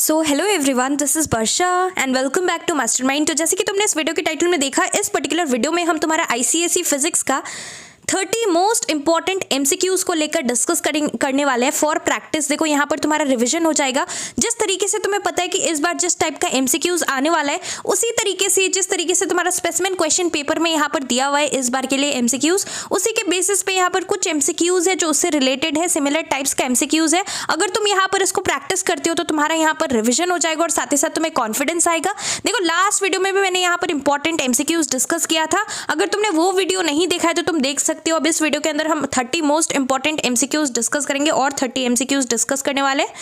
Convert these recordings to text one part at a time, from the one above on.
So hello everyone, this is Varsha and welcome back to Mastermind. तो जैसे कि तुमने इस वीडियो के टाइटल में देखा, इस पर्टिकुलर वीडियो में हम तुम्हारा आईसीएसई फिजिक्स का 30 मोस्ट इंपॉर्टेंट एमसीक्यूज को लेकर डिस्कस करने वाले हैं फॉर प्रैक्टिस। देखो यहाँ पर तुम्हारा रिवीजन हो जाएगा। जिस तरीके से तुम्हें पता है कि इस बार जिस टाइप का एमसीक्यूज आने वाला है, उसी तरीके से जिस तरीके से तुम्हारा स्पेसिमेन क्वेश्चन पेपर में यहाँ पर दिया हुआ है इस बार के लिए एमसीक्यूज, उसी के बेसिस पे यहाँ पर कुछ एमसीक्यूज है जो उससे रिलेटेड है, सिमिलर टाइप्स का एमसीक्यूज है। अगर तुम यहाँ पर इसको प्रैक्टिस करते हो तो तुम्हारा यहाँ पर रिविजन हो जाएगा और साथ ही साथ तुम्हें कॉन्फिडेंस आएगा। देखो लास्ट वीडियो में भी मैंने यहाँ पर इंपॉर्टेंट एमसीक्यूज डिस्कस किया था। अगर तुमने वो वीडियो नहीं देखा है तो तुम देख सकते हो। अब इस वीडियो के अंदर हम 30 मोस्ट इंपॉर्टेंट एमसीक्यूज डिस्कस करेंगे और 30 एमसीक्यूज डिस्कस करने वाले हैं।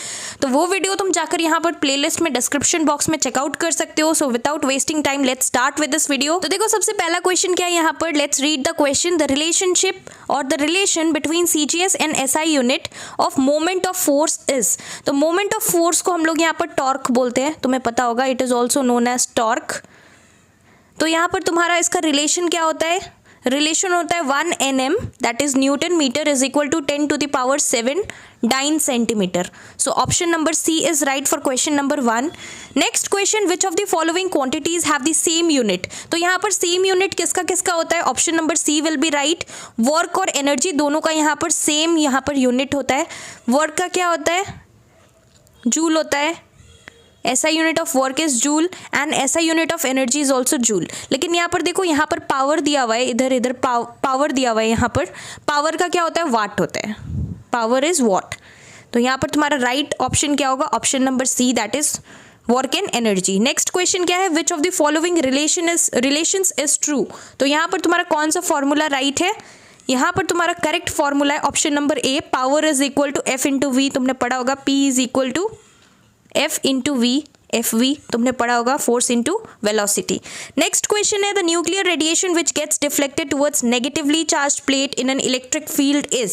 तो वो वीडियो तुम जाकर यहाँ पर प्लेलिस्ट में डिस्क्रिप्शन बॉक्स में चेकआउट कर सकते हो। So without wasting time let's start with this video. तो देखो सबसे पहला क्वेश्चन क्या है यहाँ पर, let's read the question. The relationship और the relation between CGS and SI unit of moment of force is. तो मोमेंट ऑफ फोर्स को हम लोग यहाँ पर टॉर्क बोलते हैं, तुम्हें पता होगा, it is also known as torque. तो यहाँ पर तुम्हारा इसका रिलेशन क्या होता है, रिलेशन होता है 1 nm that is newton metre is equal to 10 to the power 7 dyne centimetre. So option number C is right for question number 1। Next question, which of the following quantities have the same unit. तो यहाँ पर same unit किसका किसका होता है, option number C will be right. Work और energy दोनों का यहाँ पर सेम यहाँ पर यूनिट होता है। वर्क का क्या होता है, जूल होता है। SI unit of work is joule and SI unit of energy is also joule. लेकिन यहाँ पर देखो, यहाँ पर पावर दिया हुआ है, इधर इधर पावर दिया हुआ है। यहाँ पर पावर का क्या होता है, वाट होता है, पावर इज वॉट। तो यहाँ पर तुम्हारा राइट ऑप्शन क्या होगा, option number see that is work and energy. Next question क्या है, which of the following relations is true. तो यहाँ पर तुम्हारा कौन सा फॉर्मूला राइट है, यहाँ पर तुम्हारा करेक्ट फॉर्मूला है option number A, power is equal to F into V. तुमने पढ़ा होगा P is equal to F into V, F V तुमने पढ़ा होगा, force into velocity. Next question है, the nuclear radiation which gets deflected towards negatively charge plate in an electric field is.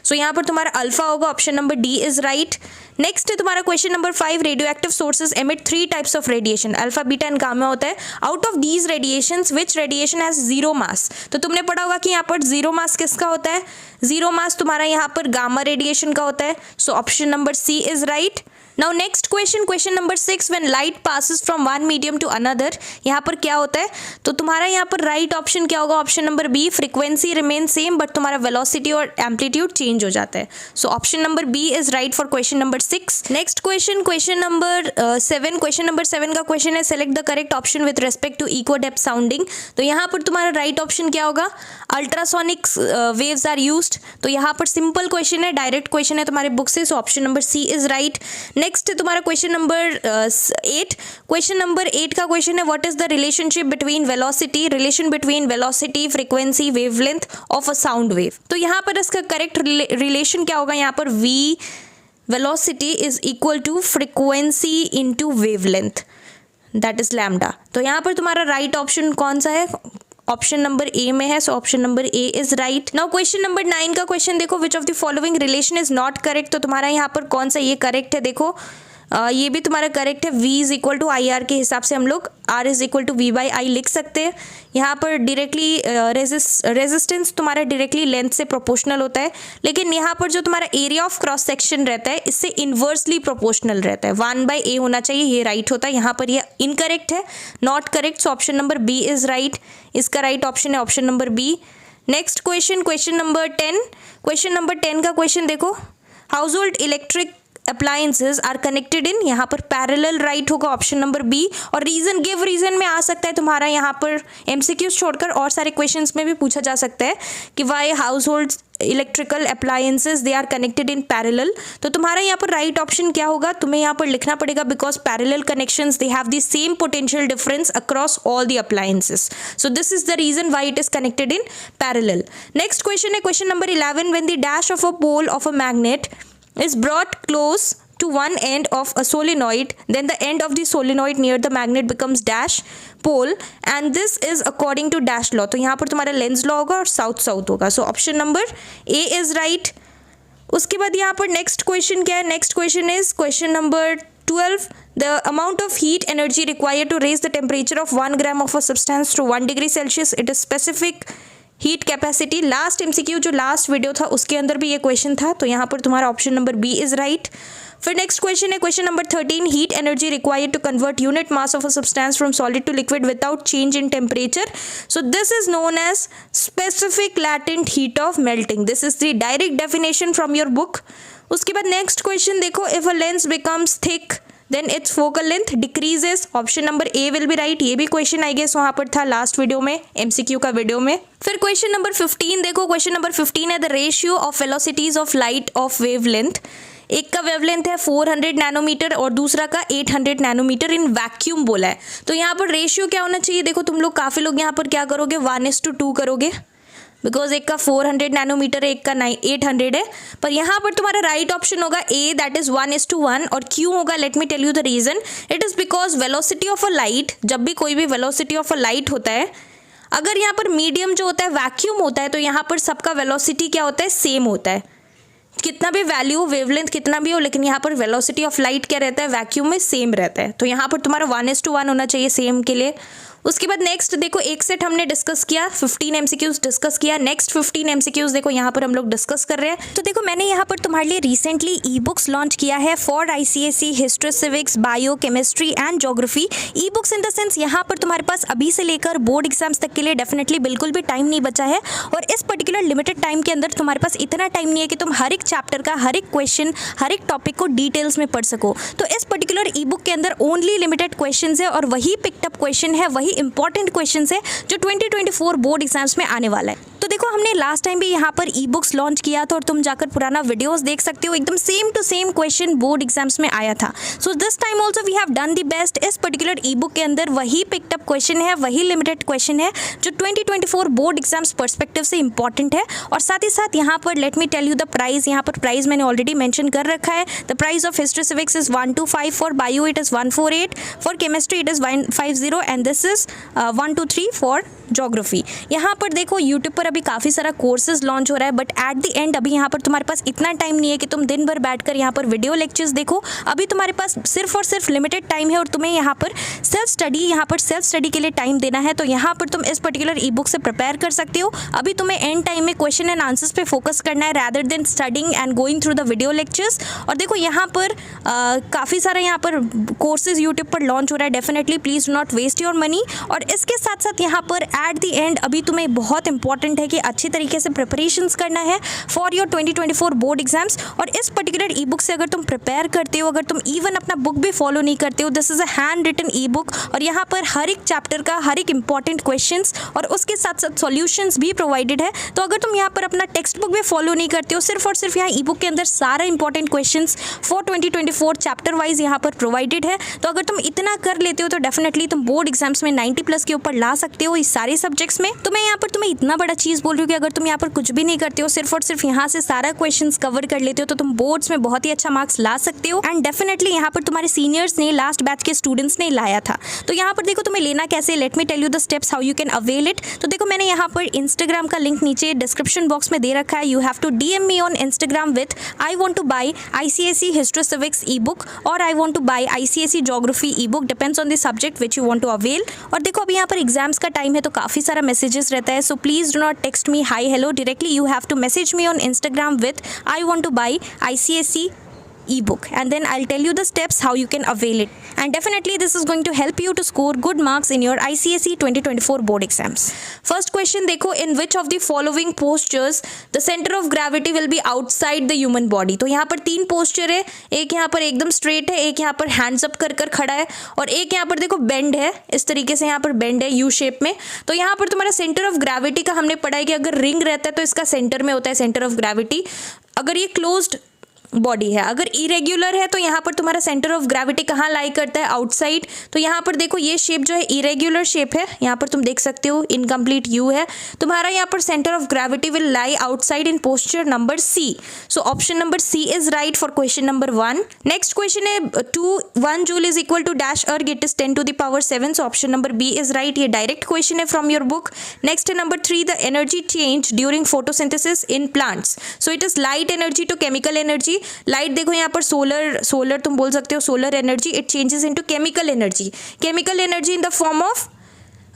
So यहाँ पर तुम्हारा अल्फा होगा, option number D is right. Next है तुम्हारा question number 5, radio active sources emit 3 types of radiation, alpha beta and gamma होता है। Out of these radiations which radiation has zero mass. तो तुमने पढ़ा होगा कि यहाँ पर जीरो मास किसका होता है, जीरो मास तुम्हारा यहाँ पर गामा रेडिएशन का होता है। So option number C is right. Now next question, question number 6, when light passes from one medium to another, यहाँ पर क्या होता है। तो तुम्हारा यहाँ पर राइट ऑप्शन क्या होगा, option number B, frequency remain same but तुम्हारा वेलोसिटी और एम्पलीट्यूड चेंज हो जाता है। So option number B is right for question number 6। Next question, question number 7, question number 7 का क्वेश्चन है, select the correct option with respect to echo depth sounding. तो यहाँ पर तुम्हारा राइट ऑप्शन क्या होगा, अल्ट्रासोनिक वेव्स आर यूज्ड। तो यहाँ पर सिंपल क्वेश्चन है, डायरेक्ट क्वेश्चन है तुम्हारे बुक से। So option number C is right. Next तुम्हारा क्वेश्चन नंबर 8, क्वेश्चन नंबर 8 का क्वेश्चन है, what is the relationship between velocity, relation between velocity, frequency, wavelength of a sound wave. तो यहाँ पर इसका करेक्ट रिलेशन क्या होगा, यहाँ पर V velocity is equal to frequency into wavelength that is lambda. तो यहाँ पर तुम्हारा राइट ऑप्शन कौन सा है, ऑप्शन नंबर ए में है। So option number A is right. Now question number 9 का क्वेश्चन देखो, विच of the following relation is not correct. तो तुम्हारा यहाँ पर कौन सा ये करेक्ट है, देखो ये भी तुम्हारा करेक्ट है। V is equal to I R के हिसाब से हम लोग R is equal to V by I लिख सकते हैं। यहाँ पर डायरेक्टली रेजिस्टेंस तुम्हारा डायरेक्टली लेंथ से प्रोपोर्शनल होता है, लेकिन यहाँ पर जो तुम्हारा एरिया ऑफ क्रॉस सेक्शन रहता है इससे इन्वर्सली प्रोपोर्शनल रहता है, 1/a होना चाहिए, ये राइट होता है। यहाँ पर ये इनकरेक्ट है, not correct. So option number B is right. इसका राइट ऑप्शन है option number B. Next question, question number 10, question number 10 का क्वेश्चन देखो, household electric appliances are connected in, यहाँ पर पैरेलल राइट होगा ऑप्शन नंबर बी। और reason, give reason में आ सकता है तुम्हारा यहाँ पर एमसीक्यूज छोड़कर और सारे क्वेश्चंस में भी पूछा जा सकता है कि why household electrical appliances they are connected in parallel. तो तुम्हारा यहाँ पर राइट ऑप्शन क्या होगा, तुम्हें यहाँ पर लिखना पड़ेगा, because parallel connections they have the same potential difference across all the appliances. So this is the reason why it is connected in parallel. Next question है question number 11, when the dash of a pole of a magnet is brought close to one end of a solenoid, then the end of the solenoid near the magnet becomes dash pole and this is according to dash law। तो यहाँ पर तुम्हारा Lenz law होगा और south south होगा। सो option number A is right. उसके बाद यहाँ पर नेक्स्ट क्वेश्चन क्या है, next question is question number 12, the amount of heat energy required to raise the temperature of 1 gram of a substance to 1 degree Celsius, it is specific heat capacity. Last MCQ जो last video था उसके अंदर भी ये question था। तो यहाँ पर तुम्हारा option number B is right. फिर नेक्स्ट क्वेश्चन है question number 13, heat energy required to convert unit mass of a substance from solid to liquid without change in temperature, so this is known as specific latent heat of melting. This is the direct definition from your book. उसके बाद next question देखो, if a lens becomes thick then its focal length decreases, option number A will be right. ये भी question I guess वहां पर था last video में, MCQ का वीडियो में। फिर क्वेश्चन नंबर 15 देखो, क्वेश्चन नंबर 15 है the ratio of velocities of light of wavelength. एक का वेवलेंथ है 400 नैनोमीटर और दूसरा का 800 नैनोमीटर इन वैक्यूम बोला है। तो यहाँ पर रेशियो क्या होना चाहिए, देखो तुम लोग काफ़ी लोग यहाँ पर क्या करोगे 1:2 करोगे, बिकॉज एक का 400 नैनोमीटर है, एक का 800 है। पर यहाँ पर तुम्हारा राइट ऑप्शन होगा ए, दैट इज 1:1। और क्यों होगा, let me tell you the reason. It is because velocity of a light, जब भी कोई भी वेलोसिटी ऑफ अ लाइट होता है, अगर यहाँ पर मीडियम जो होता है वैक्यूम होता है, तो यहाँ पर सबका वेलोसिटी क्या होता है, सेम होता है। कितना भी वैल्यू वेवलेंथ कितना भी हो, लेकिन यहाँ पर वेलोसिटी ऑफ लाइट क्या रहता है, वैक्यूम में सेम रहता है। तो यहाँ पर तुम्हारा 1:1 होना चाहिए सेम के लिए। उसके बाद नेक्स्ट देखो, एक सेट हमने डिस्कस किया, 15 एमसीक्यूज डिस्कस किया। नेक्स्ट 15 एमसीक्यूज देखो यहाँ पर हम लोग डिस्कस कर रहे हैं। तो देखो मैंने यहाँ पर तुम्हारे लिए रिसेंटली ई बुक्स लॉन्च किया है for ICSE history, civics, bio, chemistry and geography. E books in the sense यहाँ पर तुम्हारे पास अभी से लेकर बोर्ड एग्जाम्स तक के लिए डेफिनेटली बिल्कुल भी टाइम नहीं बचा है। और इस पर्टिकुलर लिमिटेड टाइम के अंदर तुम्हारे पास इतना टाइम नहीं है कि तुम हर एक चैप्टर का हर एक क्वेश्चन हर एक टॉपिक को डिटेल्स में पढ़ सको। तो इस पर्टिकुलर ई बुक के अंदर ओनली लिमिटेड क्वेश्चन है और वही पिकटअप क्वेश्चन है, वही इंपॉर्टेंट क्वेश्चन है जो 2024 बोर्ड एग्जाम्स में आने वाला है। तो देखो हमने लास्ट टाइम भी यहाँ पर ई बुक्स लॉन्च किया था और तुम जाकर पुराना वीडियोस देख सकते हो, एकदम same to same question board exams में आया था। So this time also we have done the best. इस पर्टिकुलर ई बुक के अंदर वही पिकटअप क्वेश्चन है, वही लिमिटेड क्वेश्चन है जो 2024 बोर्ड एग्जाम्स पर्सपेक्टिव से इंपॉर्टेंट है। और साथ ही साथ यहाँ पर let me tell you the price. यहाँ पर प्राइस मैंने ऑलरेडी मेंशन कर रखा है। The price of history civics is 125, for bio it is 148, for chemistry it is 150 and this is 123 for geography. यहाँ पर देखो यूट्यूब पर अभी काफ़ी सारा कोर्सेज लॉन्च हो रहा है, बट एट द एंड अभी यहाँ पर तुम्हारे पास इतना टाइम नहीं है कि तुम दिन भर बैठकर यहाँ पर वीडियो लेक्चर्स देखो। अभी तुम्हारे पास सिर्फ और सिर्फ लिमिटेड टाइम है और तुम्हें यहाँ पर सेल्फ स्टडी के लिए टाइम देना है। तो यहाँ पर तुम इस पर्टिकुलर ई बुक से प्रिपेयर कर सकते हो। अभी तुम्हें एंड टाइम में क्वेश्चन एंड आंसर्स पे फोकस करना है rather than studying and going through the video lectures. और देखो यहाँ पर काफ़ी सारा यहाँ पर कोर्सेज यूट्यूब पर लॉन्च हो रहा है। Definitely please do not waste your money. और इसके साथ साथ यहाँ पर एट द एंड अभी तुम्हें बहुत इंपॉर्टेंट है कि अच्छी तरीके से प्रिपरेशंस करना है फॉर योर 2024 बोर्ड एग्जाम्स। और इस पर्टिकुलर ई बुक से अगर तुम प्रिपेयर करते हो, अगर तुम इवन अपना बुक भी फॉलो नहीं करते हो, this is a handwritten ebook और यहाँ पर हर एक चैप्टर का हर एक इंपॉर्टेंट क्वेश्चंस और उसके साथ साथ सॉल्यूशंस भी प्रोवाइडेड है। तो अगर तुम यहाँ पर अपना टेक्स्ट बुक भी फॉलो नहीं करते हो, सिर्फ और सिर्फ यहाँ ई बुक के अंदर सारा important questions for 2024 chapter wise यहाँ पर प्रोवाइडेड है। तो अगर तुम इतना कर लेते हो तो डेफिनेटली तुम बोर्ड एग्जाम्स में 90+ के ऊपर ला सकते हो इस सारे सब्जेक्ट्स में। तो मैं यहाँ पर तुम्हें इतना बड़ा चीज़ बोल रही हूँ कि अगर तुम यहाँ पर कुछ भी नहीं करते हो, सिर्फ और सिर्फ यहाँ से सारा क्वेश्चंस कवर कर लेते हो, तो तुम बोर्ड्स में बहुत ही अच्छा मार्क्स ला सकते हो। एंड डेफिनेटली यहाँ पर तुम्हारे सीनियर्स ने, लास्ट बैच के स्टूडेंट्स ने लाया था। तो यहाँ पर देखो तुम्हें लेना कैसे, let me tell you the steps how you can avail it. तो देखो मैंने यहाँ पर इंस्टाग्राम का लिंक नीचे डिस्क्रिप्शन बॉक्स में दे रखा है। You have to DM me on Instagram with I want to buy ICSE history civics ebook और I want to buy ICSE geography ebook, depends on the subject which you want to avail. और देखो अभी यहाँ पर exams का time है तो काफ़ी सारा मैसेजेस रहता है। So please do not text me hi hello directly, you have to message me on Instagram with I want to buy ICSE ebook and then I'll tell you the steps how you can avail it, and definitely this is going to help you to score good marks in your ICSE 2024 board exams. First question देखो, in which of the following postures the center of gravity will be outside the human body। तो यहाँ पर 3 posture है, एक यहाँ पर एकदम straight है, एक यहाँ पर हैंड्स अप कर कर खड़ा है और एक यहाँ पर देखो बेंड है, इस तरीके से यहाँ पर बेंड है यू शेप में। तो यहाँ पर तुम्हारा सेंटर ऑफ ग्रेविटी का हमने पढ़ा है कि अगर रिंग रहता है तो इसका सेंटर में होता है सेंटर ऑफ ग्रेविटी। अगर ये क्लोज्ड बॉडी है, अगर इरेग्युलर है तो यहाँ पर तुम्हारा सेंटर ऑफ ग्रेविटी कहाँ लाई करता है, आउटसाइड। तो यहाँ पर देखो ये शेप जो है इरेग्युलर शेप है, यहाँ पर तुम देख सकते हो इनकम्प्लीट यू है, तुम्हारा यहाँ पर centre of gravity will lie outside in posture number C। So option number C is right for question number 1। Next question है 1 joule is equal to dash erg, it is 10 to the power 7। So option number B is right, ये direct question है from your book. Next है number 3, the energy change during photosynthesis in plants. So it is light energy to chemical energy. Light देखो यहाँ पर solar तुम बोल सकते हो solar energy, it changes into chemical energy in the form of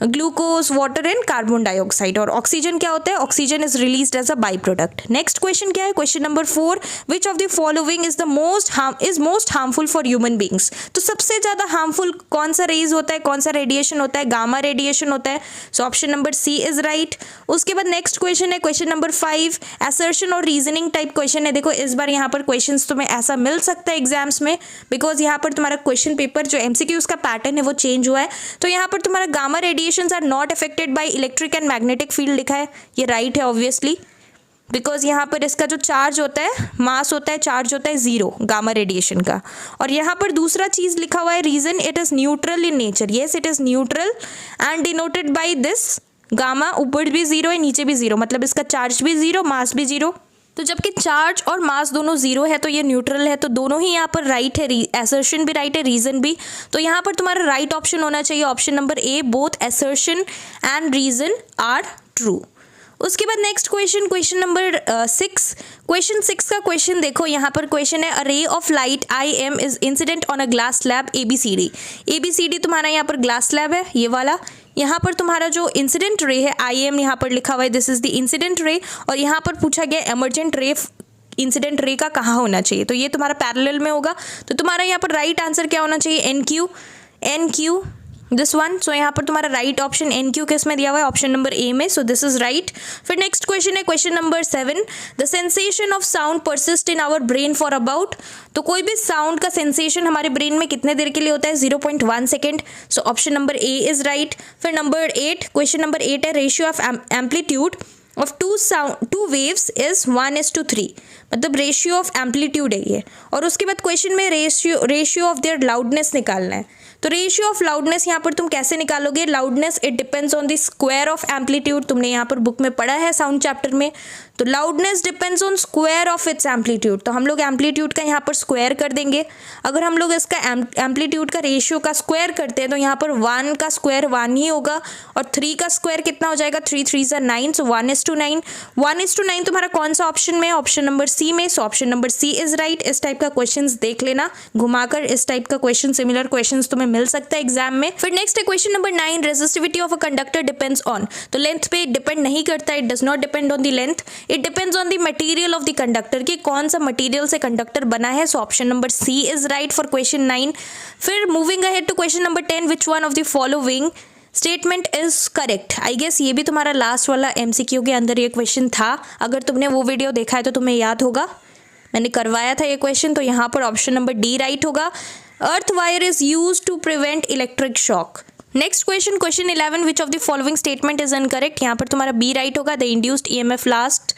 glucose, water and carbon dioxide. और oxygen क्या होता है? Oxygen is released as a byproduct. Next question क्या है? Question number 4, which of the following is most harmful for human beings. तो सबसे ज्यादा harmful कौन सा रेज होता है, कौन सा रेडिएशन होता है? गामा रेडिएशन होता है। So option number C is right. उसके बाद नेक्स्ट क्वेश्चन है क्वेश्चन नंबर 5, असर्शन और रीजनिंग टाइप क्वेश्चन है। देखो इस बार यहाँ पर क्वेश्चन तुम्हें ऐसा मिल सकता है एग्जाम्स में, बिकॉज यहाँ पर तुम्हारा क्वेश्चन पेपर जो एमसीक्यूज का पैटर्न है वो चेंज हुआ है। तो यहाँ पर तुम्हारा gamma radiations are not affected by electric and magnetic field लिखा है, ये राइट है ऑब्वियसली, बिकॉज यहाँ पर इसका जो चार्ज होता है, मास होता है, चार्ज होता है 0 गामा रेडिएशन का। और यहाँ पर दूसरा चीज लिखा हुआ है reason, it is neutral in nature. Yes, it is neutral and denoted by this gamma. ऊपर भी 0 है, नीचे भी 0, मतलब इसका चार्ज भी 0, मास भी 0। तो जबकि चार्ज और मास दोनों 0 है तो ये न्यूट्रल है, तो दोनों ही यहाँ पर राइट है, असर्शन भी राइट है, रीजन भी। तो यहाँ पर तुम्हारा राइट ऑप्शन होना चाहिए option number A, both assertion and reason are true. उसके बाद next question, question number 6। Question 6 का क्वेश्चन देखो, यहाँ पर क्वेश्चन है, a ray of light IM is incident on a glass slab ABCD। ABCD तुम्हारा यहाँ पर ग्लास स्लैब है, ये वाला। यहाँ पर तुम्हारा जो इंसिडेंट रे है IM यहाँ पर लिखा हुआ है, this is the incident ray. और यहाँ पर पूछा गया एमर्जेंट रे, इंसिडेंट रे का कहाँ होना चाहिए, तो ये तुम्हारा पैरेलल में होगा। तो तुम्हारा यहाँ पर राइट आंसर क्या होना चाहिए? NQ, this one. सो यहाँ पर तुम्हारा राइट ऑप्शन NQ किस में दिया हुआ है? ऑप्शन नंबर ए में। So this is right. फिर नेक्स्ट क्वेश्चन है question number 7, the sensation of sound persist in our brain for about. तो कोई भी साउंड का सेंसेशन हमारे ब्रेन में कितने देर के लिए होता है? 0.1 second. So option number A is right. फिर नंबर 8, क्वेश्चन नंबर 8 है, ratio of amplitude of two waves is 1:3, मतलब रेशियो ऑफ एम्पलीट्यूड है ये। और उसके बाद क्वेश्चन में रेशियो ऑफ देयर लाउडनेस निकालना है। तो रेशियो ऑफ लाउडनेस यहाँ पर तुम कैसे निकालोगे? Loudness it depends on the square of amplitude, तुमने यहाँ पर बुक में पढ़ा है साउंड चैप्टर में। तो loudness depends on square of its amplitude, तो हम लोग एम्पलीट्यूड का यहाँ पर स्क्वायर कर देंगे। अगर हम लोग इसका एम्पलीट्यूड का रेशियो का स्क्वायर करते हैं तो यहाँ पर 1 का स्क्वायर 1 ही होगा, और 3 का स्क्वायर कितना हो जाएगा? 3 3 9, सो 1:9। 1:9 तुम्हारा कौन सा ऑप्शन में है? ऑप्शन नंबर सी में। So option number C is right. इस टाइप का क्वेश्चन देख लेना घुमाकर, इस टाइप का क्वेश्चन, सिमिलर क्वेश्चन तुम्हें मिल सकता है एग्जाम में। फिर नेक्स्ट है question number 9, resistivity of a conductor depends on. तो लेंथ पे डिपेंड नहीं करता, it does not depend on the length, it depends on the material of the conductor, कि कौन सा मटेरियल से कंडक्टर बना है। So option number C is right for question 9। फिर moving ahead to question number 10, which one of the following statement is correct. I guess ये भी तुम्हारा लास्ट वाला MCQ के अंदर ये क्वेश्चन था, अगर तुमने वो वीडियो देखा है तो तुम्हें याद होगा, मैंने करवाया था ये क्वेश्चन। तो यहाँ पर ऑप्शन नंबर डी राइट होगा, earth wire is use to prevent electric shock. Next question, question 11, which of the following statement is incorrect. यहाँ पर तुम्हारा बी राइट होगा, the induced EMF last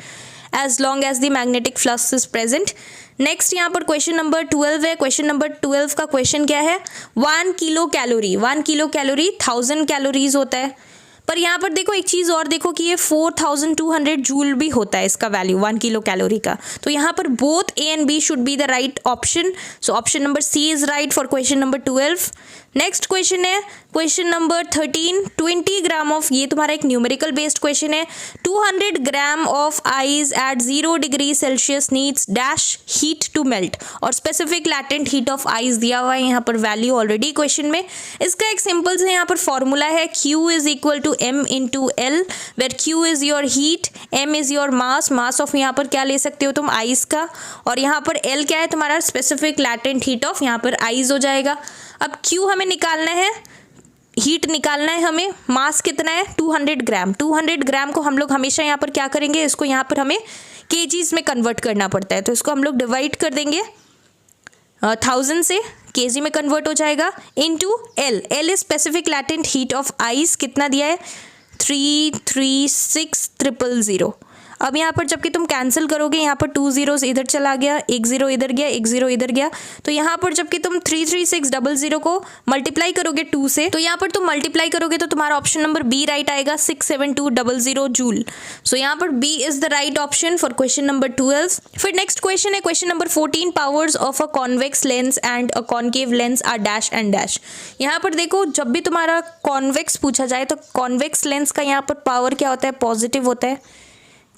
as long as the magnetic flux is present। Next यहाँ पर question number 12 है। Question number 12 का question क्या है? 1 किलो कैलोरी 1000 कैलोरीज होता है, पर यहाँ पर देखो एक चीज़ और देखो कि ये 4200 जूल भी होता है इसका वैल्यू 1 किलो कैलोरी का। तो यहाँ पर both A and B should be the right option. So option number C is right for question number 12। Next question है क्वेश्चन नंबर 13, 20 ग्राम ऑफ, ये तुम्हारा एक न्यूमेरिकल बेस्ड क्वेश्चन है, 200 gram of ice at 0 degree Celsius needs dash heat to melt, और specific latent heat of ice दिया हुआ है यहाँ पर वैल्यू ऑलरेडी क्वेश्चन में। इसका एक सिंपल से यहाँ पर फॉर्मूला है, Q is equal to M into L, where Q is your heat, M is your mass, mass of यहाँ पर क्या ले सकते हो तुम? आइस का, और यहाँ पर L क्या है तुम्हारा? स्पेसिफिक लैटेंट हीट ऑफ यहाँ पर आइस हो जाएगा। अब Q हमें निकालना है, हीट निकालना है हमें, मास कितना है? 200 ग्राम। 200 ग्राम को हम लोग हमेशा यहाँ पर क्या करेंगे? इसको यहाँ पर हमें केजीज में कन्वर्ट करना पड़ता है, तो इसको हम लोग डिवाइड कर देंगे 1000 से, केजी में कन्वर्ट हो जाएगा, into L। L is specific latent heat of ice, कितना दिया है? 336000। अब यहाँ पर जबकि तुम कैंसिल करोगे, यहाँ पर 2 zeros इधर चला गया, 1 0 इधर गया, 1 0 इधर गया, तो यहाँ पर जबकि तुम 33600 को मल्टीप्लाई करोगे 2 से, तो यहाँ पर तुम मल्टीप्लाई करोगे तो तुम्हारा ऑप्शन नंबर बी राइट आएगा, 67200 जूल। सो यहाँ पर B is the right option for question number 12। फिर नेक्स्ट क्वेश्चन है question number 14, powers of a convex lens and a concave lens are dash and dash. यहाँ पर देखो जब भी तुम्हारा कॉन्वेक्स पूछा जाए तो कॉन्वेक्स लेंस का यहाँ पर पावर क्या होता है? पॉजिटिव होता है।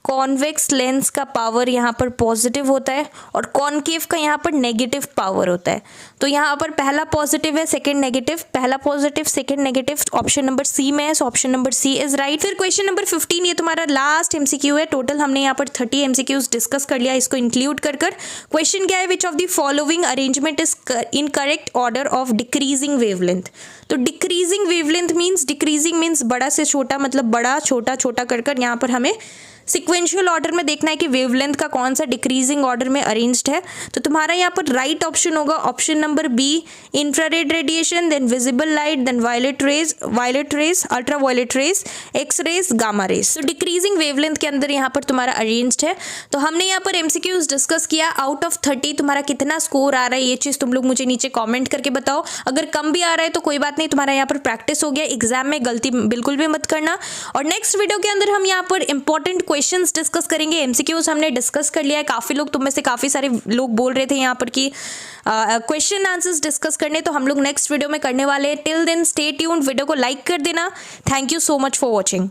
कॉन्वेक्स लेंस का पावर यहाँ पर पॉजिटिव होता है और कॉनकेव का यहाँ पर नेगेटिव पावर होता है। तो यहाँ पर पहला पॉजिटिव है, सेकंड नेगेटिव, पहला positive second negative, option number C में है, so option number C is right. फिर क्वेश्चन नंबर 15, ये तुम्हारा लास्ट एमसीक्यू है। टोटल हमने यहाँ पर 30 एमसीक्यूज डिस्कस कर लिया इसको इंक्लूड कर क्वेश्चन क्या है, which of the following arrangement is in correct order of decreasing wavelength. तो decreasing wavelength means, decreasing means बड़ा से छोटा, मतलब बड़ा छोटा छोटा कर यहाँ पर हमें सिक्वेंशियल ऑर्डर में देखना है कि वेवलेंथ का कौन सा डिक्रीजिंग ऑर्डर में अरेंज्ड है। तो तुम्हारा यहाँ पर राइट ऑप्शन होगा option number B, infrared radiation, then visible light, then violet rays, ultraviolet rays, X rays, gamma rays. तो डिक्रीजिंग वेवलेंथ के अंदर यहाँ पर तुम्हारा अरेंज्ड है। तो हमने यहाँ पर एमसीक्यूज डिस्कस किया। आउट ऑफ 30 तुम्हारा कितना स्कोर आ रहा है, ये चीज़ तुम लोग मुझे नीचे कॉमेंट करके बताओ। अगर कम भी आ रहा है तो कोई बात नहीं, तुम्हारा यहाँ पर प्रैक्टिस हो गया, एग्जाम में गलती बिल्कुल भी मत करना। और नेक्स्ट वीडियो के अंदर हम यहाँ पर इंपॉर्टेंट क्वेश्चंस डिस्कस करेंगे। एमसीक्यूज हमने डिस्कस कर लिया है, काफी लोग, तुम में से काफी सारे लोग बोल रहे थे यहाँ पर कि क्वेश्चन आंसर्स डिस्कस करने, तो हम लोग नेक्स्ट वीडियो में करने वाले हैं। Till then stay tuned, video को लाइक कर देना। Thank you so much for watching.